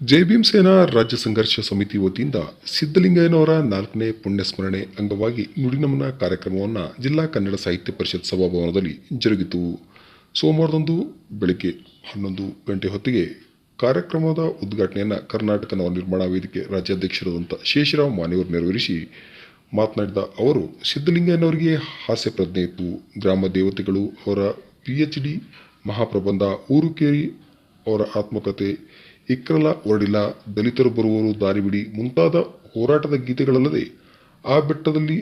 ಜೈ ಭೀಮ್ ಸೇನಾ ರಾಜ್ಯ ಸಂಘರ್ಷ ಸಮಿತಿ ವತಿಯಿಂದ ಸಿದ್ದಲಿಂಗಯ್ಯನವರ 4ನೇ ಪುಣ್ಯಸ್ಮರಣೆ ಅಂಗವಾಗಿ ನುಡಿನಮನ ಕಾರ್ಯಕ್ರಮವನ್ನು ಜಿಲ್ಲಾ ಕನ್ನಡ ಸಾಹಿತ್ಯ ಪರಿಷತ್ ಸಭಾಭವನದಲ್ಲಿ ಜರುಗಿತು. ಸೋಮವಾರದಂದು ಬೆಳಗ್ಗೆ 11 ಗಂಟೆ ಹೊತ್ತಿಗೆ ಕಾರ್ಯಕ್ರಮದ ಉದ್ಘಾಟನೆಯನ್ನು ಕರ್ನಾಟಕ ನವನಿರ್ಮಾಣ ವೇದಿಕೆ ರಾಜ್ಯಾಧ್ಯಕ್ಷರಾದಂಥ ಶೇಷರಾವ್ ಮಾನೆಯವರು ನೆರವೇರಿಸಿ ಮಾತನಾಡಿದ ಅವರು, ಸಿದ್ದಲಿಂಗಯ್ಯನವರಿಗೆ ಹಾಸ್ಯ ಪ್ರಜ್ಞೆ ಇತ್ತು. ಗ್ರಾಮ ದೇವತೆಗಳು, ಅವರ PhD, ಮಹಾಪ್ರಬಂಧ, ಊರುಕೇರಿ, ಅವರ ಆತ್ಮಕಥೆ, ಇಕ್ರಲ ಒರಡಿಲ್ಲ, ದಲಿತರು ಬರುವರು ದಾರಿಬಿಡಿ ಮುಂತಾದ ಹೋರಾಟದ ಗೀತೆಗಳಲ್ಲದೆ ಆ ಬೆಟ್ಟದಲ್ಲಿ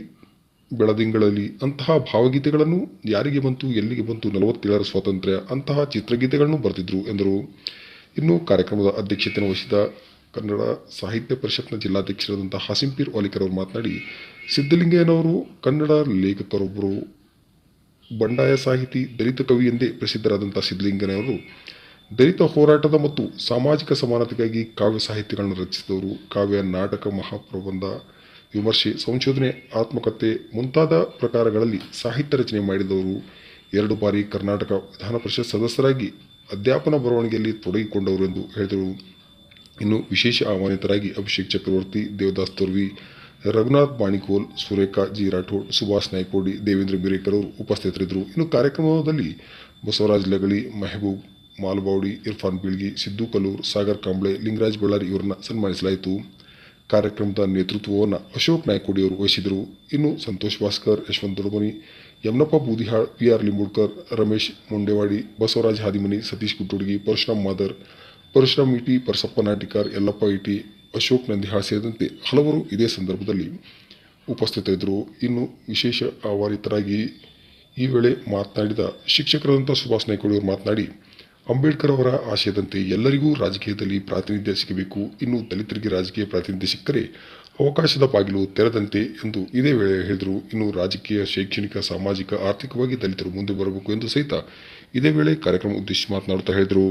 ಬೆಳದಿಂಗಳಲ್ಲಿ ಅಂತಹ ಭಾವಗೀತೆಗಳನ್ನು, ಯಾರಿಗೆ ಬಂತು ಎಲ್ಲಿಗೆ ಬಂತು 47ರ ಸ್ವಾತಂತ್ರ್ಯ ಅಂತಹ ಚಿತ್ರಗೀತೆಗಳನ್ನು ಬರೆದಿದ್ರು ಎಂದರು. ಇನ್ನು ಕಾರ್ಯಕ್ರಮದ ಅಧ್ಯಕ್ಷತೆಯನ್ನು ವಹಿಸಿದ ಕನ್ನಡ ಸಾಹಿತ್ಯ ಪರಿಷತ್ನ ಜಿಲ್ಲಾಧ್ಯಕ್ಷರಾದಂಥ ಹಾಸಿಂಪೀರ್ ವಾಲಿಕರ್ ಅವರು ಮಾತನಾಡಿ, ಸಿದ್ದಲಿಂಗಯ್ಯನವರು ಕನ್ನಡ ಲೇಖಕರೊಬ್ಬರು, ಬಂಡಾಯ ಸಾಹಿತಿ, ದಲಿತ ಕವಿ ಎಂದೇ ಪ್ರಸಿದ್ಧರಾದಂಥ ಸಿದ್ದಲಿಂಗಯ್ಯನವರು ದಲಿತ ಹೋರಾಟದ ಮತ್ತು ಸಾಮಾಜಿಕ ಸಮಾನತೆಗಾಗಿ ಕಾವ್ಯ ಸಾಹಿತ್ಯಗಳನ್ನು ರಚಿಸಿದವರು. ಕಾವ್ಯ, ನಾಟಕ, ಮಹಾಪ್ರಬಂಧ, ವಿಮರ್ಶೆ, ಸಂಶೋಧನೆ, ಆತ್ಮಕಥೆ ಮುಂತಾದ ಪ್ರಕಾರಗಳಲ್ಲಿ ಸಾಹಿತ್ಯ ರಚನೆ ಮಾಡಿದವರು. 2 ಬಾರಿ ಕರ್ನಾಟಕ ವಿಧಾನ ಪರಿಷತ್ ಸದಸ್ಯರಾಗಿ ಅಧ್ಯಾಪನ ಬರವಣಿಗೆಯಲ್ಲಿ ತೊಡಗಿಕೊಂಡವರು ಎಂದು ಹೇಳಿದರು. ಇನ್ನು ವಿಶೇಷ ಆಹ್ವಾನಿತರಾಗಿ ಅಭಿಷೇಕ್ ಚಕ್ರವರ್ತಿ, ದೇವದಾಸ್ ತೊರ್ವಿ, ರಘುನಾಥ್ ಬಾಣಿಕೋಲ್, ಸುರೇಖಾ ಜಿ ರಾಠೋಡ್, ಸುಭಾಷ್ ನಾಯ್ಕೋಡಿ, ದೇವೇಂದ್ರ ಬಿರೇಕರ್ ಅವರು ಉಪಸ್ಥಿತರಿದ್ದರು. ಇನ್ನು ಕಾರ್ಯಕ್ರಮದಲ್ಲಿ ಬಸವರಾಜ್ ಲಗಳಿ, ಮೆಹಬೂಬ್ ಮಾಲ್ಬೌಡಿ, ಇರ್ಫಾನ್ ಬೀಳ್ಗಿ, ಸಿದ್ದು ಕಲ್ಲೂರ್, ಸಾಗರ್ ಕಾಂಬ್ಳೆ, ಲಿಂಗರಾಜ್ ಬಳ್ಳಾರಿ ಇವರನ್ನ ಸನ್ಮಾನಿಸಲಾಯಿತು. ಕಾರ್ಯಕ್ರಮದ ನೇತೃತ್ವವನ್ನು ಅಶೋಕ್ ನಾಯ್ಕೋಡಿ ಅವರು ವಹಿಸಿದರು. ಇನ್ನು ಸಂತೋಷ್ ಭಾಸ್ಕರ್, ಯಶವಂತ್ ದೊಡಮನಿ, ಯಮನಪ್ಪ ಬೂದಿಹಾಳ್, PR ಲಿಂಬುಡ್ಕರ್, ರಮೇಶ್ ಮುಂಡೇವಾಡಿ, ಬಸವರಾಜ್ ಹಾದಿಮನಿ, ಸತೀಶ್ ಗುಟ್ಟುಡ್ಗಿ, ಪರಶುರಾಮ್ ಮಾದರ್, ಪರಶುರಾಮ್ ಇಟಿ, ಪರಸಪ್ಪ ನಾಟಿಕಾರ್, ಯಲ್ಲಪ್ಪ ಇಟಿ, ಅಶೋಕ್ ನಂದಿಹಾಳ್ ಸೇರಿದಂತೆ ಹಲವರು ಇದೇ ಸಂದರ್ಭದಲ್ಲಿ ಉಪಸ್ಥಿತರಿದ್ದರು. ಇನ್ನು ವಿಶೇಷ ಆಹ್ವಾನಿತರಾಗಿ ಈ ವೇಳೆ ಮಾತನಾಡಿದ ಶಿಕ್ಷಕರಾದಂಥ ಸುಭಾಷ್ ನಾಯ್ಕೋಡಿ ಅವರು ಮಾತನಾಡಿ, ಅಂಬೇಡ್ಕರ್ ಅವರ ಆಶಯದಂತೆ ಎಲ್ಲರಿಗೂ ರಾಜಕೀಯದಲ್ಲಿ ಪ್ರಾತಿನಿಧ್ಯ ಸಿಗಬೇಕು. ಇನ್ನು ದಲಿತರಿಗೆ ರಾಜಕೀಯ ಪ್ರಾತಿನಿಧ್ಯ ಸಿಕ್ಕರೆ ಅವಕಾಶದ ಬಾಗಿಲು ತೆರೆದಂತೆ ಎಂದು ಇದೇ ವೇಳೆ ಹೇಳಿದರು. ಇನ್ನು ರಾಜಕೀಯ, ಶೈಕ್ಷಣಿಕ, ಸಾಮಾಜಿಕ, ಆರ್ಥಿಕವಾಗಿ ದಲಿತರು ಮುಂದೆ ಬರಬೇಕು ಎಂದು ಸಹಿತ ಇದೇ ವೇಳೆ ಕಾರ್ಯಕ್ರಮ ಉದ್ದೇಶಿಸಿ ಮಾತನಾಡುತ್ತಾ ಹೇಳಿದರು.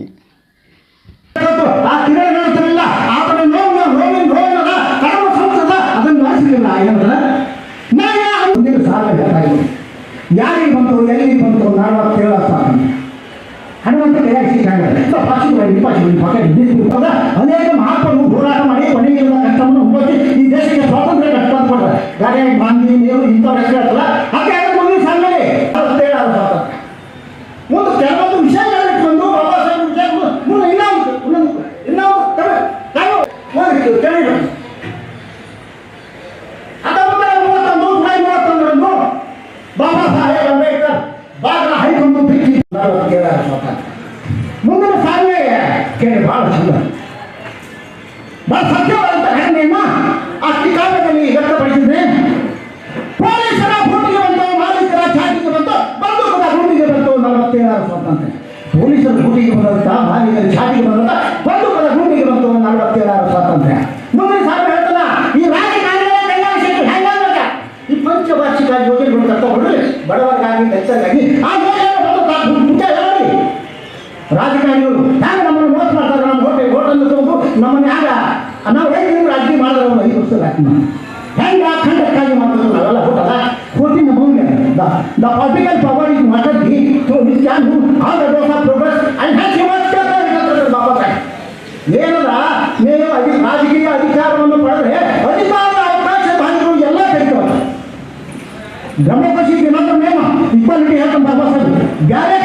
ಯಾರಿಗೆ ಬಂತು ಎಲ್ಲಿಗೆ ಬಂತು 47 ಹನುಮಂತ ಅನೇಕ ಮಹಾತ್ಮರು ಹೋರಾಟ ಮಾಡಿ ಕೊನೆಗೆ ಕಷ್ಟವನ್ನು ಮುಗಿಸಿ ಈ ದೇಶಕ್ಕೆ ಸ್ವಾತಂತ್ರ್ಯ ಕಟ್ಟಿಕೊಡ್ತಾರೆ. ಗಾಡಿಯಾಗಿ ಗಾಂಧಿ, ನೀರು ಇಂಥವ್ರ ಹೆಸರು ಇರಲ್ಲ. ಹಾಗೆ ಮುಂದಿನ ಸಾಲಿನಲ್ಲಿ 47 ಸ್ವಾತಂತ್ರ್ಯ ಮುಂದೆ ಕೆಲವೊಂದು ವಿಷಯಗಳಿಟ್ಕೊಂಡು ಬಾಬಾ ಸಾಹೇಬ್ ವಿಷಯ ಮುಂದೆ ಇನ್ನೊಂದು ಕೇಳಿ 1931 ಬಾಬಾ ಸಾಹೇಬ್ ಅಂಬೇಡ್ಕರ್ ಬಾಗಿಲ ಹೈಕೊಂಡು ಬಿಟ್ಟು 47 ಸ್ವಾತಂತ್ರ್ಯ ಮುಂದಿನ ಸಾಲಿಗೆ ಕೇಳಿ ಬಹಳ ಚಂದ, ಬಹಳ ಸತ್ಯವಾದಂಥ ಘಟನೆಯನ್ನ ಆ ಕಾವ್ಯದಲ್ಲಿ ವ್ಯಕ್ತಪಡಿಸಿದ್ರೆ, ಪೊಲೀಸರ ಬೂಟಿಗೆ ಬಂತು, ಮಾಲೀಕರ ಚಾಟಿಗೆ ಬಂತು, ಬಂದೂಕದ ಗುಂಡಿಗೆ ಬಂತು 47 ಸ್ವಾತಂತ್ರ್ಯ. ಪೊಲೀಸರ ಬೂಟಿಗೆ ಬಂದಂತ, ಮಾಲೀಕರ ಚಾಟಿಗೆ ಬಂದಂತ, ಬಂದೂಕದ ಗುಂಡಿಗೆ ಬಂತು 47 ಸ್ವಾತಂತ್ರ್ಯ. ಮುಂದಿನ ಸಾಲಿ ಹೇಳ್ತಾನ, ಈ ರಾಜಕಾರಣಿಗಳ ಕೈಗಾರಿಕೆಗಳು ಹೆಂಗಾಗ ಈ ಪಂಚವಾರ್ಷಿಕ ಯೋಜನೆಗಳು ತಗೊಂಡ್ರೆ ಬಡವರಿಗಾಗಿ, ದಲಿತರಿಗಾಗಿ ಆ ಯೋಜನೆ ಮುಂಚೆ ಹೇಳಿ ರಾಜಕಾರಣಿಗಳು ಹ್ಯಾಂಗ ನಮ್ಮನ್ನು ಮೋಸ ಮಾಡ್ತಾರೆ. ನಮ್ಮ ಹೋಟೆಲ್ ತಗೊಂಡು ನಮ್ಮನ್ನು ಹ್ಯಾಂಗ ನಾವು ಹೇಗೆ ರಾಜಕೀಯ ಮಾಡಿದ್ರೆ 5 ವರ್ಷ ಹಾಕಿ ಹೆಂಗ ಖಂಡಕ್ಕಾಗಿ ಮಾಡಿದ್ರು ನಾವೆಲ್ಲ ಹೋಟಲ್ಲ ಹೋಟಿನ ಮೌಲ್ಯ the political power is matter the so we can do all the doors of progress and has your Baba Saheb ಏನಂದ್ರ, ನೀವು ರಾಜಕೀಯ ಅಧಿಕಾರವನ್ನು ಪಡೆದ್ರೆ ಅಧಿಕಾರ ಅವಕಾಶ ಭಾಗಗಳು ಎಲ್ಲ ತೆಗೆದು ಡೆಮೋಕ್ರಸಿ ಇನ್ನೊಂದು ನೇಮ ಇಕ್ವಾಲಿಟಿ ಹೇಳ್ತಾನೆ ಬಾಬಾ ಸಾಹೇಬ್. ಬ್ಯಾರೆ